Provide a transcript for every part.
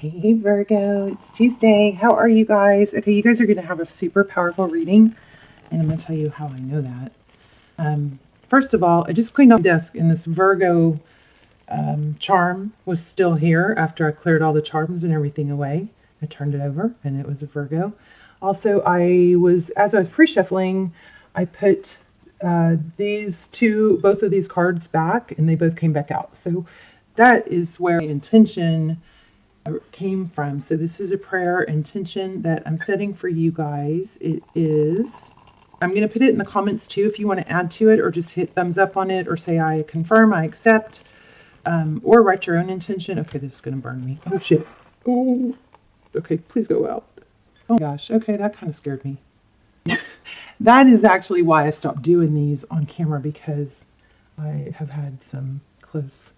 Hey Virgo, it's Tuesday. How are you guys? Okay, you guys are going to have a super powerful reading, and I'm going to tell you how I know that. First of all, I just cleaned off my desk, and this Virgo charm was still here after I cleared all the charms and everything away. I turned it over, and it was a Virgo. Also, as I was pre-shuffling, I put both of these cards back, and they both came back out. So that is where my intention came from. So this is a prayer intention that I'm setting for you guys. I'm going to put it in the comments too if you want to add to it, or just hit thumbs up on it, or say I confirm, I accept, or write your own intention. Okay, this is going to burn me. Oh shit. Oh, okay, please go out. Oh my gosh. Okay, that kind of scared me. That is actually why I stopped doing these on camera, because I have had some close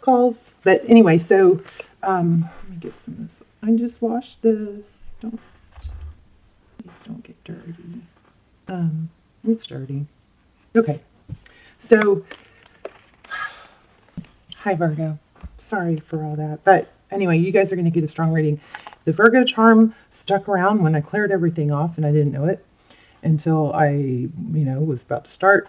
calls. But anyway, so let me get some of this. I just washed this. Please don't get dirty. It's dirty. Okay. So hi Virgo. Sorry for all that. But anyway, you guys are going to get a strong reading. The Virgo charm stuck around when I cleared everything off, and I didn't know it until I, was about to start.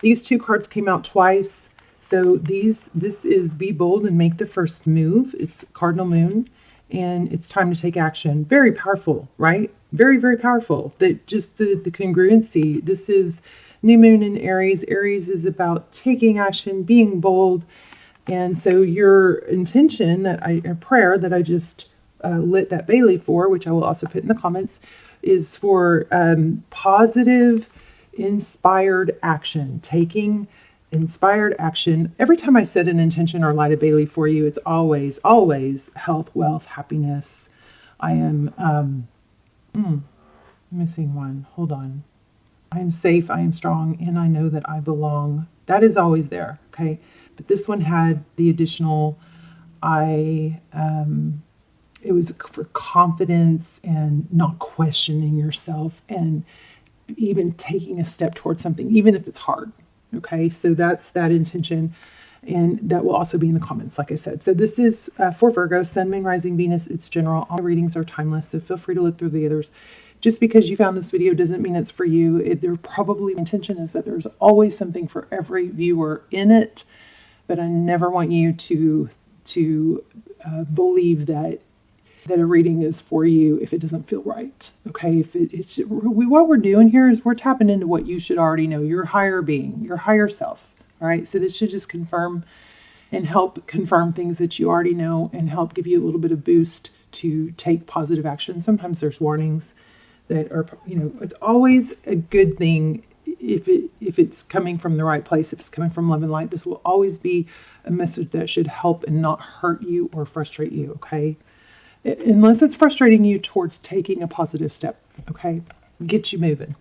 These two cards came out twice. So this is Be Bold and Make the First Move. It's Cardinal Moon, and it's time to take action. Very powerful, right? Very, very powerful. That just the congruency. This is New Moon in Aries. Aries is about taking action, being bold. And so your intention, a prayer that I just lit that bay leaf for, which I will also put in the comments, is for positive, inspired action. Taking inspired action. Every time I set an intention or light a bay leaf for you, it's always, always health, wealth, happiness. I am, missing one. Hold on. I am safe, I am strong, and I know that I belong. That is always there, okay? But this one had the additional, it was for confidence and not questioning yourself, and even taking a step towards something, even if it's hard. Okay, so that's that intention, and that will also be in the comments, like I said. So this is for Virgo, Sun, Moon, Rising, Venus. It's general. All readings are timeless, so feel free to look through the others. Just because you found this video doesn't mean it's for you. Their probably intention is that there's always something for every viewer in it, but I never want you to believe that a reading is for you if it doesn't feel right. Okay, what we're doing here is we're tapping into what you should already know, your higher being, your higher self. All right, so this should just confirm and help confirm things that you already know, and help give you a little bit of boost to take positive action. Sometimes there's warnings that are, it's always a good thing if it's coming from the right place, if it's coming from love and light. This will always be a message that should help and not hurt you or frustrate you. Okay, unless it's frustrating you towards taking a positive step. Okay, get you moving.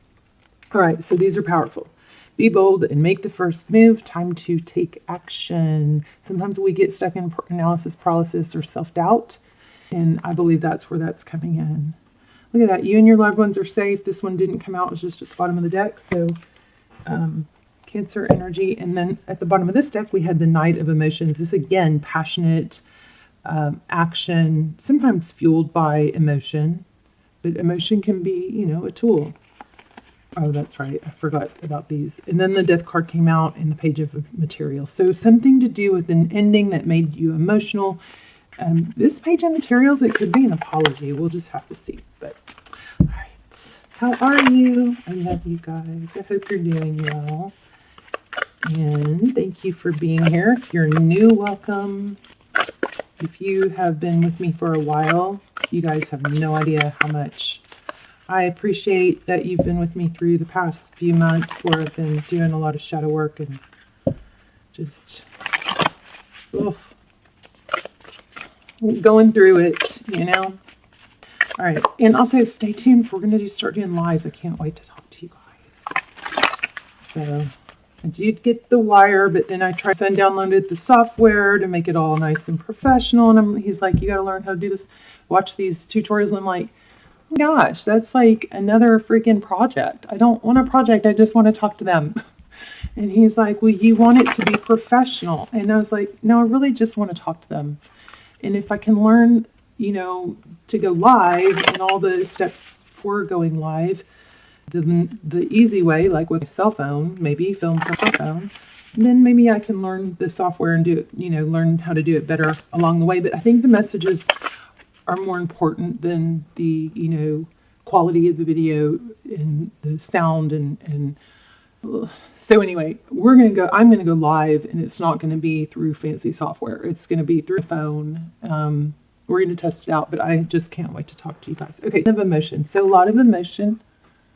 All right, so these are powerful. Be bold and make the first move. Time to take action. Sometimes we get stuck in analysis paralysis or self-doubt, and I believe that's where that's coming in. Look at that. You and your loved ones are safe. This one didn't come out. It was just at the bottom of the deck. So Cancer energy. And then at the bottom of this deck, we had the Knight of Emotions. This, again, passionate action, sometimes fueled by emotion. But emotion can be, a tool. Oh, that's right. I forgot about these. And then the Death card came out in the Page of Materials. So something to do with an ending that made you emotional. This Page of Materials, it could be an apology. We'll just have to see. But all right, how are you? I love you guys. I hope you're doing well. And thank you for being here. If you're new, welcome. If you have been with me for a while, you guys have no idea how much I appreciate that you've been with me through the past few months, where I've been doing a lot of shadow work and just going through it, All right, and also stay tuned. We're going to start doing lives. I can't wait to talk to you guys. So I did get the wire, but then I downloaded the software to make it all nice and professional. And he's like, you got to learn how to do this. Watch these tutorials. And I'm like, oh my gosh, that's like another freaking project. I don't want a project. I just want to talk to them. And he's like, well, you want it to be professional. And I was like, no, I really just want to talk to them. And if I can learn to go live and all the steps for going live, the easy way, like with a cell phone, maybe film from a cell phone, and then maybe I can learn the software and do it, learn how to do it better along the way. But I think the messages are more important than the, quality of the video and the sound and so anyway, I'm going to go live, and it's not going to be through fancy software. It's going to be through a phone. We're going to test it out, but I just can't wait to talk to you guys. Okay, of emotion. So a lot of emotion.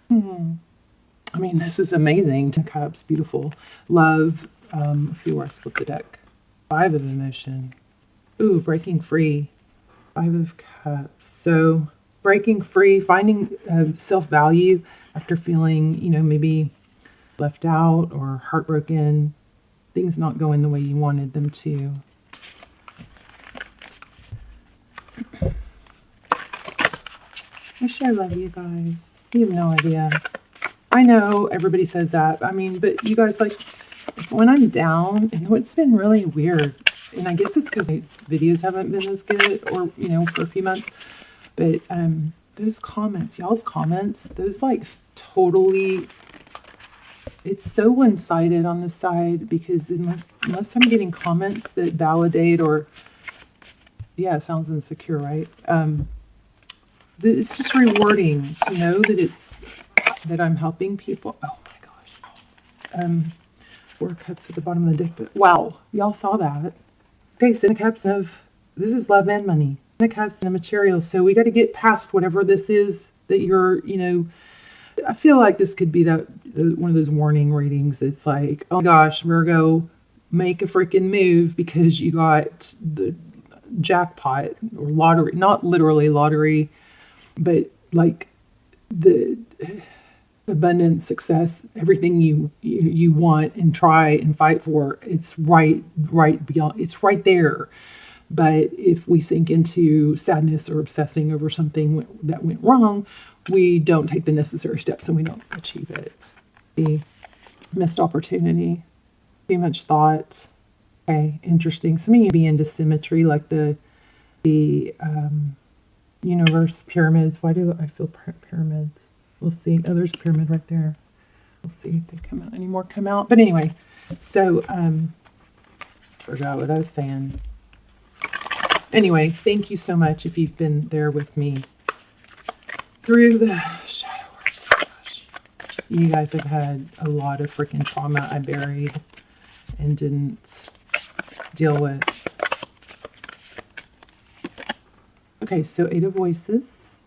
I mean, this is amazing. 10 Cups, beautiful. Love. Let's see where I split the deck. 5 of emotion. Ooh, breaking free. 5 of Cups. So breaking free, finding self-value after feeling, maybe left out or heartbroken, things not going the way you wanted them to. I love you guys. You have no idea. I know everybody says that. I mean, but you guys, like, when I'm down, it's been really weird. And I guess it's because my videos haven't been as good, or, for a few months. But those comments, y'all's comments, those like totally, it's so one-sided on the side, because unless I'm getting comments that validate or, yeah, it sounds insecure, right? It's just rewarding to know that I'm helping people. Oh my gosh. 4 Cups at the bottom of the deck. But wow, y'all saw that. Okay, so 10 Cups of, this is love and money. 10 Cups and a material. So we got to get past whatever this is that you're, I feel like this could be one of those warning readings. It's like, oh my gosh, Virgo, make a freaking move because you got the jackpot or lottery, not literally lottery, but like the abundance, success, everything you want and try and fight for. It's right beyond, it's right there. But if we sink into sadness or obsessing over something that went wrong, we don't take the necessary steps and we don't achieve it. The missed opportunity, too much thought. Okay, interesting. Some of you be into symmetry, like the universe pyramids. Why do I feel pyramids? We'll see. Oh, there's a pyramid right there. We'll see if they come out. Any more come out? But anyway, so forgot what I was saying. Anyway, thank you so much if you've been there with me through the shadow work. Gosh. You guys have had a lot of freaking trauma I buried and didn't deal with. Okay, so 8 of Voices.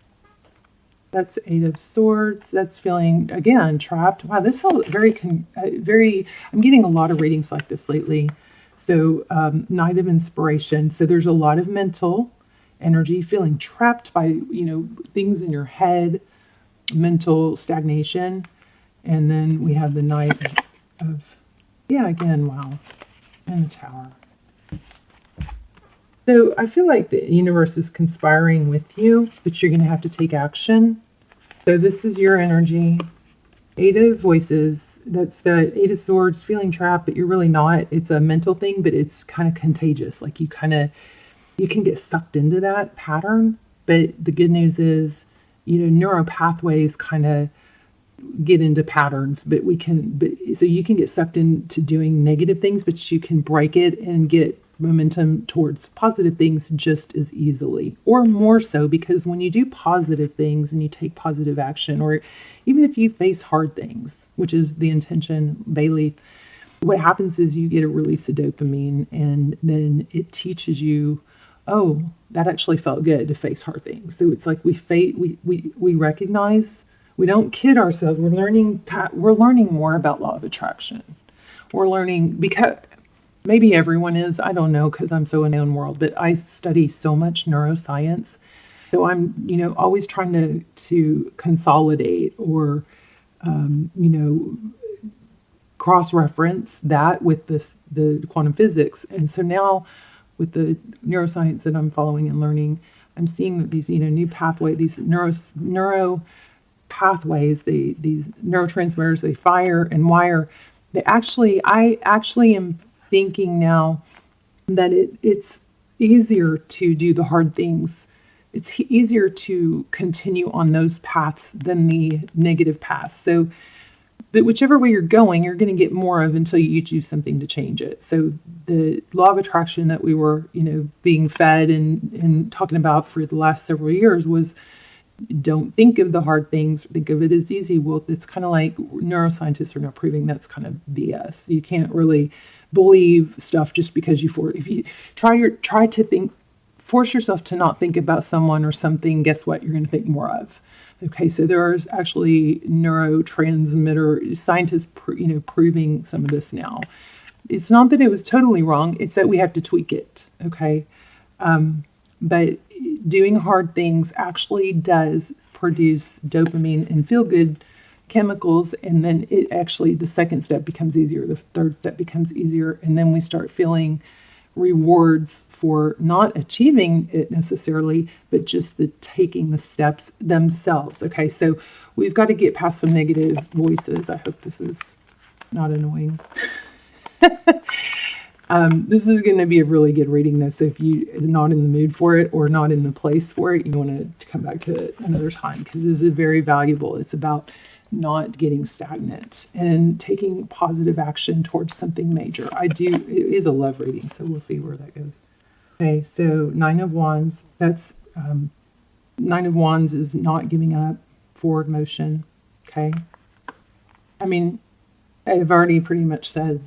That's 8 of Swords. That's feeling, again, trapped. Wow, this is very, I'm getting a lot of readings like this lately. So Knight of Inspiration. So there's a lot of mental energy, feeling trapped by, things in your head, mental stagnation. And then we have the Knight of, yeah, again, wow, and the Tower. So I feel like the universe is conspiring with you, but you're going to have to take action. So this is your energy. 8 of Voices, that's the 8 of Swords, feeling trapped, but you're really not. It's a mental thing, but it's kind of contagious. Like you can get sucked into that pattern. But the good news is, neural pathways kind of get into patterns, but so you can get sucked into doing negative things, but you can break it and get momentum towards positive things just as easily, or more so, because when you do positive things and you take positive action, or even if you face hard things, which is the intention, Bailey, what happens is you get a release of dopamine, and then it teaches you, oh, that actually felt good to face hard things. So it's like we recognize, we don't kid ourselves. We're learning more about law of attraction. We're learning, because maybe everyone is, I don't know, because I'm so in my own world, but I study so much neuroscience. So I'm, always trying to consolidate or, cross-reference that with the quantum physics. And so now with the neuroscience that I'm following and learning, I'm seeing that these, new pathway, these neuro pathways, these neurotransmitters, they fire and wire. I actually am thinking now that it's easier to do the hard things it's easier to continue on those paths than the negative paths. So, but whichever way you're going, you're going to get more of until you do something to change it. So the law of attraction that we were, being fed and talking about for the last several years was, don't think of the hard things, think of it as easy. Well, it's kind of like neuroscientists are now proving that's kind of BS. You can't really believe stuff just because if you try to think, force yourself to not think about someone or something, guess what? You're going to think more of. Okay, so there's actually neurotransmitter scientists, proving some of this now. It's not that it was totally wrong; it's that we have to tweak it. Okay, but doing hard things actually does produce dopamine and feel-good chemicals, and then the second step becomes easier, the third step becomes easier, and then we start feeling rewards for not achieving it necessarily, but just the taking the steps themselves. Okay, so we've got to get past some negative voices. I hope this is not annoying. This is going to be a really good reading, though, so if you're not in the mood for it or not in the place for it, you want to come back to it another time, because this is very valuable. It's about not getting stagnant and taking positive action towards something major. It is a love reading, so we'll see where that goes. Okay, so 9 of Wands. That's 9 of Wands is not giving up, forward motion. Okay, I mean, I've already pretty much said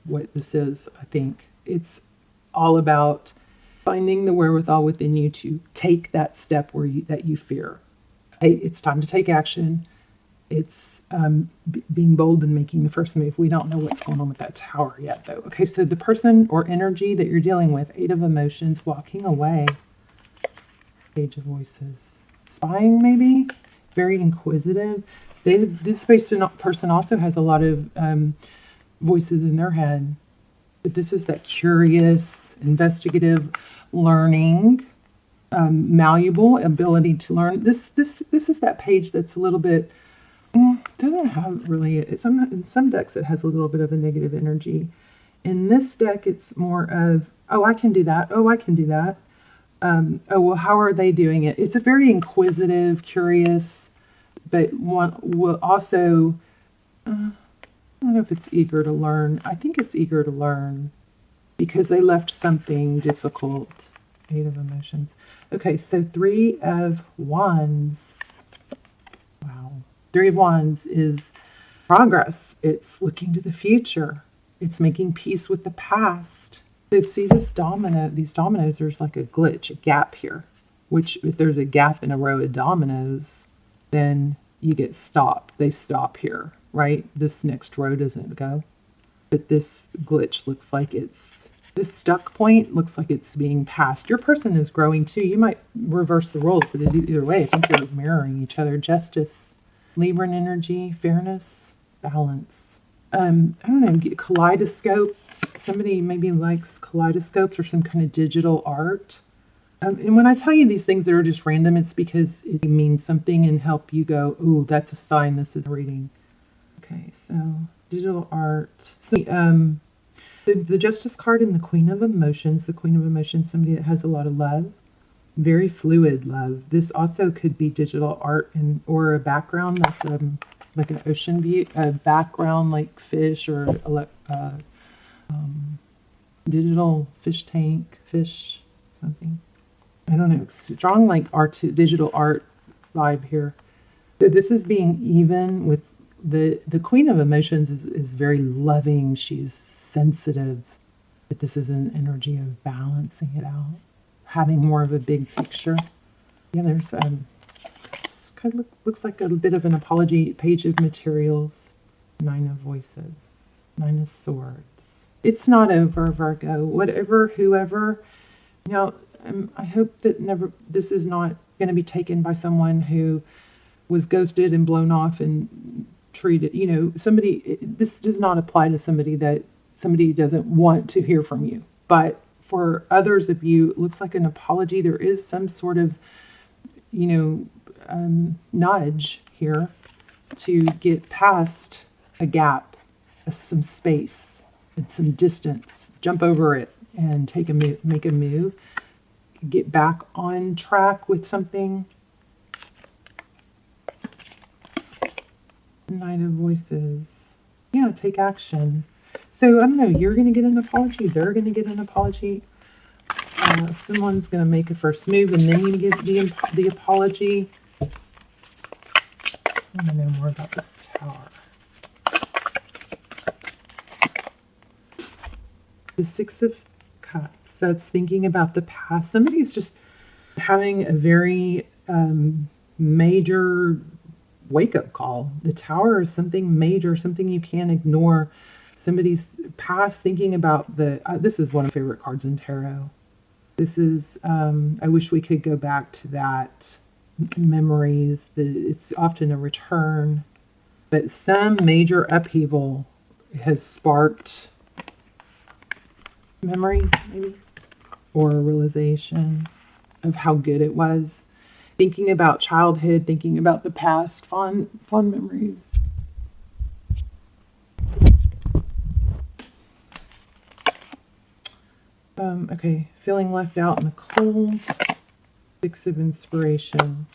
what this is. I think it's all about finding the wherewithal within you to take that step that you fear. It's time to take action. It's being bold and making the first move. We don't know what's going on with that tower yet, though. Okay, so the person or energy that you're dealing with, 8 of Emotions, walking away. Page of Voices. Spying, maybe? Very inquisitive. This person also has a lot of voices in their head. But this is that curious, investigative, learning, malleable ability to learn. This is that page that's a little bit... doesn't have really, in some decks it has a little bit of a negative energy. In this deck it's more of, oh, I can do that, oh, I can do that, oh, well, how are they doing it? It's a very inquisitive, curious, but one will also, I don't know if it's eager to learn. I think it's eager to learn because they left something difficult. 8 of Emotions. Okay, so 3 of Wands. Wow. 3 of Wands is progress. It's looking to the future. It's making peace with the past. So see this domino, these dominoes, there's like a glitch, a gap here, which if there's a gap in a row of dominoes, then you get stopped. They stop here, right? This next row doesn't go. But this glitch looks like this stuck point looks like it's being passed. Your person is growing too. You might reverse the roles, but either way, I think you're mirroring each other. Justice. Libran energy, fairness, balance. I don't know, kaleidoscope. Somebody maybe likes kaleidoscopes or some kind of digital art. And when I tell you these things that are just random, it's because it means something and help you go, ooh, that's a sign this is reading. Okay, so digital art. So the Justice card and the Queen of Emotions. The Queen of Emotions, somebody that has a lot of love. Very fluid love. This also could be digital art or a background that's like an ocean view, a background like fish or digital fish tank, fish, something. I don't know. Strong like digital art vibe here. So this is being even with the Queen of Emotions is very loving. She's sensitive, but this is an energy of balancing it out. Having more of a big picture. Yeah, there's this kind of looks like a bit of an apology. Page of Materials. 9 of Voices. 9 of Swords. It's not over, Virgo. Whatever, whoever. I hope that this is not going to be taken by someone who was ghosted and blown off and treated. This does not apply to somebody doesn't want to hear from you, but for others of you, it looks like an apology. There is some sort of, nudge here to get past a gap, some space, and some distance. Jump over it and make a move. get back on track with something. Knight of Voices. Yeah, take action. So, I don't know, you're going to get an apology. They're going to get an apology. Someone's going to make a first move, and then you give the apology. I want to know more about this Tower. The Six of Cups. That's thinking about the past. Somebody's just having a very major wake-up call. The Tower is something major, something you can't ignore. Somebody's past, thinking about the... this is one of my favorite cards in tarot. This is... I wish we could go back to that. Memories. It's often a return. But some major upheaval has sparked memories, maybe, or a realization of how good it was. Thinking about childhood, thinking about the past, fond memories. Okay, feeling left out in the cold. Six of Inspiration.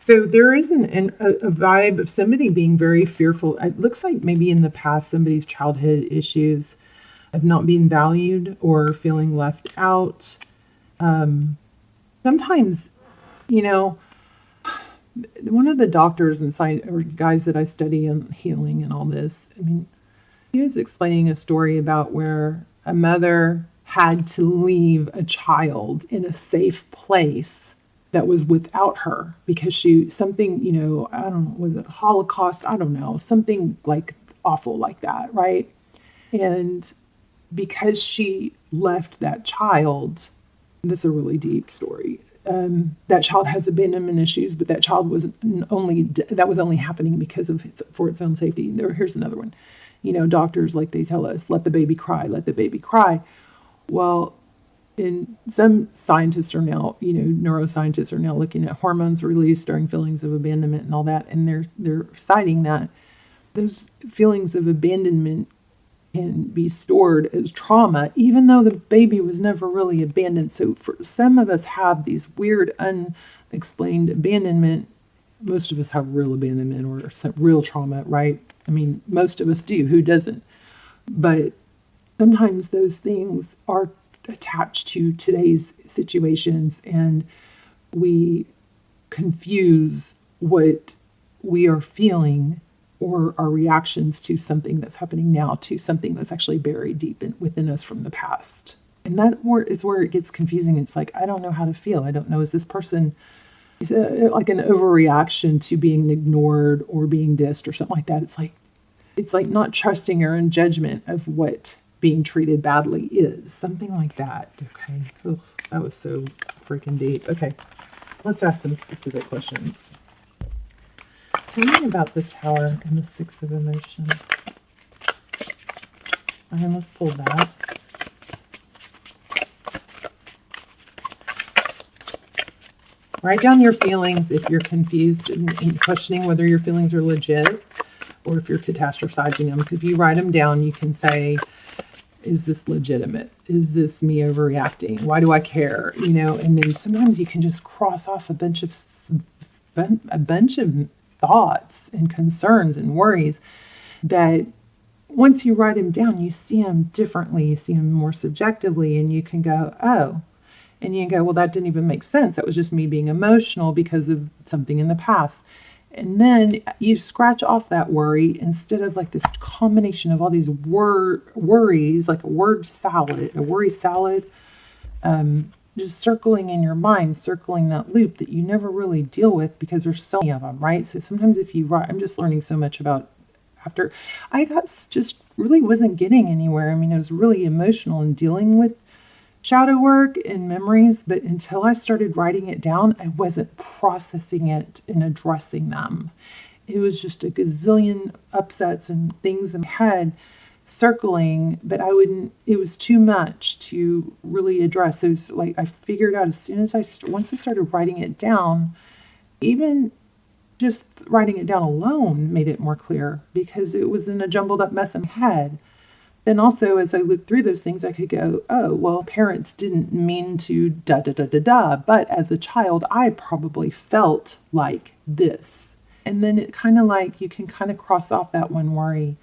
So there is a vibe of somebody being very fearful. It looks like maybe in the past somebody's childhood issues of not being valued or feeling left out. Sometimes, you know, one of the doctors and or guys that I study in healing and all this, I mean, he was explaining a story about where a mother had to leave a child in a safe place that was without her because something, you know, I don't know, was it Holocaust? I don't know, something like awful like that, right? And because she left that child, this is a really deep story. That child has abandonment issues, but that child was only happening because of for its own safety. Here's another one. You know, doctors, like they tell us, let the baby cry, let the baby cry. Well, and some scientists are now, you know, neuroscientists are now looking at hormones released during feelings of abandonment and all that, and they're citing that those feelings of abandonment can be stored as trauma, even though the baby was never really abandoned. So for some of us have these weird, unexplained abandonment. Most of us have real abandonment or some real trauma, right? I mean, most of us do. Who doesn't? But sometimes those things are attached to today's situations, and we confuse what we are feeling or our reactions to something that's happening now to something that's actually buried deep within us from the past. And it's where it gets confusing. It's like, I don't know how to feel. I don't know, is this person like an overreaction to being ignored or being dissed or something like that? It's like not trusting your own judgment of what being treated badly is. Something like that. Okay. Ugh, that was so freaking deep. Okay. Let's ask some specific questions. Tell me about the Tower and the Six of Emotions. And then let's pull that. Write down your feelings if you're confused and questioning whether your feelings are legit or if you're catastrophizing them. If you write them down, you can say, is this legitimate? Is this me overreacting? Why do I care? You know, and then sometimes you can just cross off a bunch of thoughts and concerns and worries that once you write them down, you see them differently. You see them more subjectively, and you can go, oh, and you can go, well, that didn't even make sense. That was just me being emotional because of something in the past. And then you scratch off that worry instead of like this combination of all these worries, like a worry salad, just circling in your mind, circling that loop that you never really deal with because there's so many of them, right? So sometimes if you write, I'm just learning so much about after I just really wasn't getting anywhere. I mean, I was really emotional and dealing with shadow work and memories, but until I started writing it down, I wasn't processing it and addressing them. It was just a gazillion upsets and things in my head circling, but it was too much to really address. It was like, I figured out as soon as once I started writing it down, even just writing it down alone made it more clear because it was in a jumbled up mess in my head. Then also, as I look through those things, I could go, oh, well, parents didn't mean to da da da da da, but as a child, I probably felt like this. And then it kind of like, you can kind of cross off that one worry.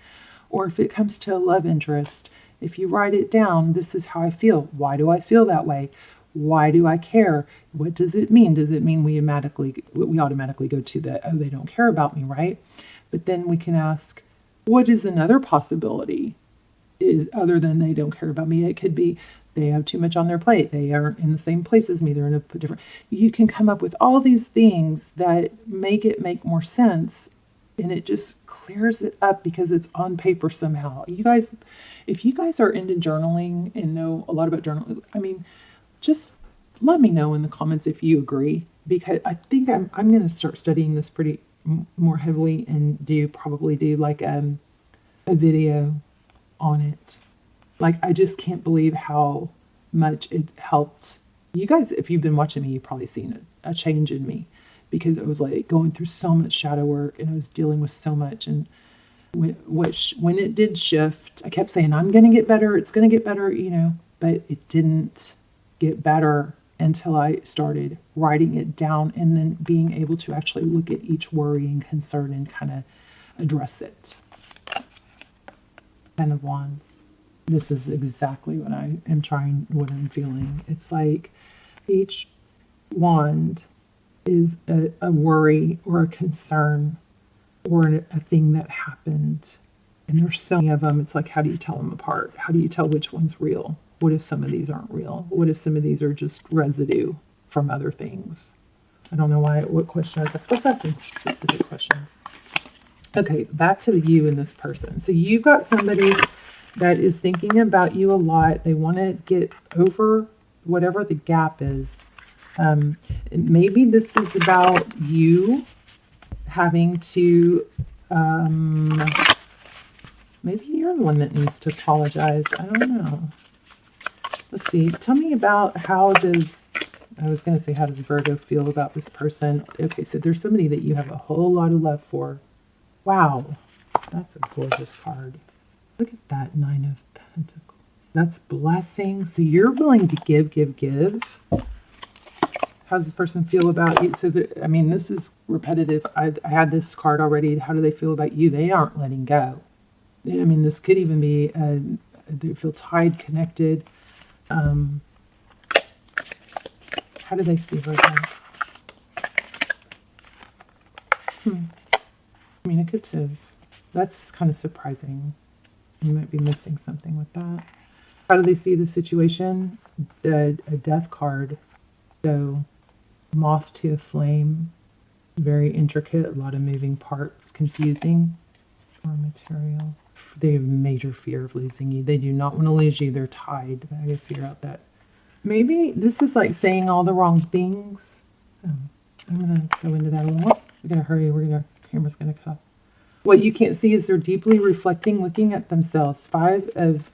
Or if it comes to a love interest, if you write it down, this is how I feel. Why do I feel that way? Why do I care? What does it mean? Does it mean we automatically go to the, oh, they don't care about me, right? But then we can ask, what is another possibility? Is other than they don't care about me? It could be they have too much on their plate. They aren't in the same place as me. They're in a different. You can come up with all these things that make it make more sense, and it just clears it up because it's on paper somehow. You guys, if you guys are into journaling and know a lot about journaling, I mean, just let me know in the comments if you agree, because I think I'm going to start studying this pretty more heavily and probably do like a video on it. Like, I just can't believe how much it helped. You guys, if you've been watching me, you've probably seen a change in me, because it was like going through so much shadow work and I was dealing with so much. And when it did shift, I kept saying, I'm going to get better. It's going to get better, but it didn't get better until I started writing it down and then being able to actually look at each worry and concern and kind of address it. 10 of Wands. This is exactly what what I'm feeling. It's like each wand is a worry or a concern or a thing that happened. And there's so many of them. It's like, how do you tell them apart? How do you tell which one's real? What if some of these aren't real? What if some of these are just residue from other things? I don't know what question I was asked. Let's ask some specific questions. Okay, back to the you and this person. So you've got somebody that is thinking about you a lot. They want to get over whatever the gap is. Maybe this is about you having to, maybe you're the one that needs to apologize. I don't know. Let's see. Tell me about how does Virgo feel about this person? Okay, so there's somebody that you have a whole lot of love for. Wow, that's a gorgeous card. Look at that, 9 of Pentacles. That's blessing. So you're willing to give. How does this person feel about you? So, this is repetitive. I had this card already. How do they feel about you? They aren't letting go. This could even be, they feel tied, connected. How do they see Virgo? Communicative. That's kind of surprising. You might be missing something with that. How do they see the situation? A death card. So, moth to a flame. Very intricate. A lot of moving parts. Confusing. Or material. They have major fear of losing you. They do not want to lose you. They're tied. I gotta figure out that. Maybe this is like saying all the wrong things. I'm going to go into that a little more. We're going to hurry. Camera's going to cut off. What you can't see is they're deeply reflecting, looking at themselves. 5 of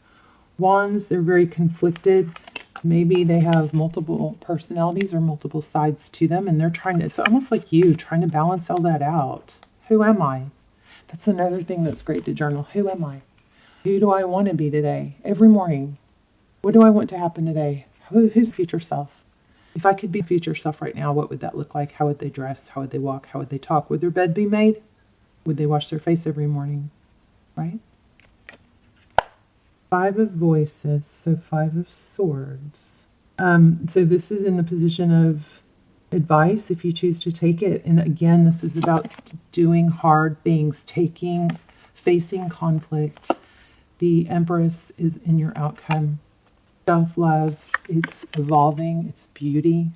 Wands, they're very conflicted. Maybe they have multiple personalities or multiple sides to them, and they're it's almost like you, trying to balance all that out. Who am I? That's another thing that's great to journal. Who am I? Who do I want to be today? Every morning. What do I want to happen today? Who's future self? If I could be future self right now, what would that look like? How would they dress? How would they walk? How would they talk? Would their bed be made? Would they wash their face every morning? Right? 5 of Voices, so 5 of Swords. So this is in the position of advice if you choose to take it. And again, this is about doing hard things, facing conflict. The Empress is in your outcome. Self-love, it's evolving, it's beauty.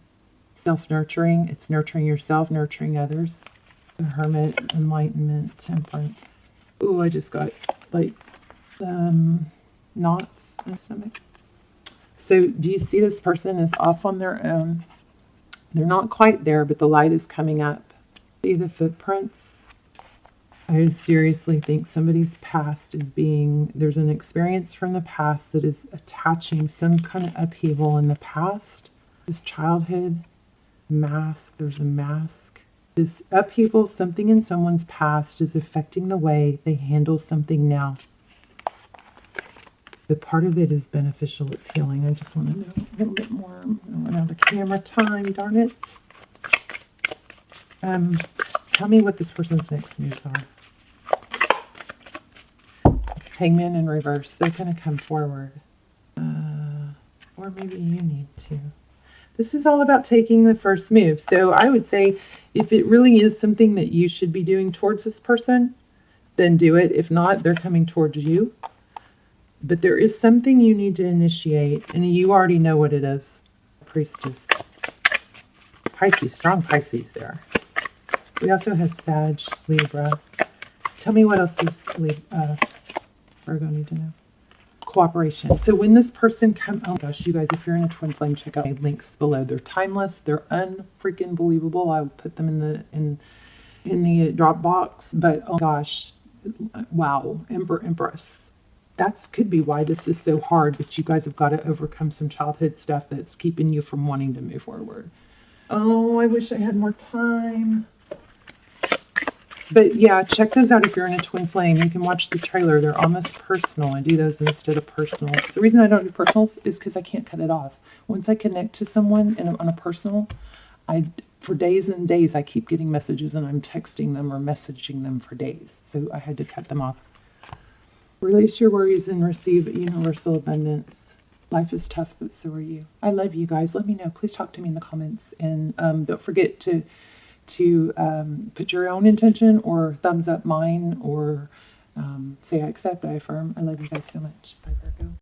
Self-nurturing, it's nurturing yourself, nurturing others. The Hermit, enlightenment, temperance. Oh, I just got like knots in my stomach. So do you see this person is off on their own? They're not quite there, but the light is coming up. See the footprints? I seriously think somebody's past is there's an experience from the past that is attaching some kind of upheaval in the past. This childhood mask, there's a mask. This upheaval, something in someone's past is affecting the way they handle something now. The part of it is beneficial. It's healing. I just want to know a little bit more. I'm going to run out of camera time. Darn it. Tell me what this person's next moves are. Hangman in reverse. They're going to come forward. Or maybe you need to. This is all about taking the first move. So I would say if it really is something that you should be doing towards this person, then do it. If not, they're coming towards you. But there is something you need to initiate, and you already know what it is. Priestess. Pisces, strong Pisces there. We also have Sag, Libra. Tell me what else does Virgo need to know. Cooperation. So when this person comes, oh gosh, you guys, if you're in a twin flame, check out my links below. They're timeless. They're unfreaking believable. I'll put them in the Dropbox. But oh gosh, wow, Empress. That could be why this is so hard. But you guys have got to overcome some childhood stuff that's keeping you from wanting to move forward. Oh, I wish I had more time. But yeah, check those out if you're in a twin flame. You can watch the trailer. They're almost personal. I do those instead of personals. The reason I don't do personals is because I can't cut it off. Once I connect to someone on a personal, for days and days, I keep getting messages and I'm texting them or messaging them for days. So I had to cut them off. Release your worries and receive universal abundance. Life is tough, but so are you. I love you guys. Let me know. Please talk to me in the comments. And don't forget to put your own intention or thumbs up mine or say I accept, I affirm. I love you guys so much. Bye, Virgo.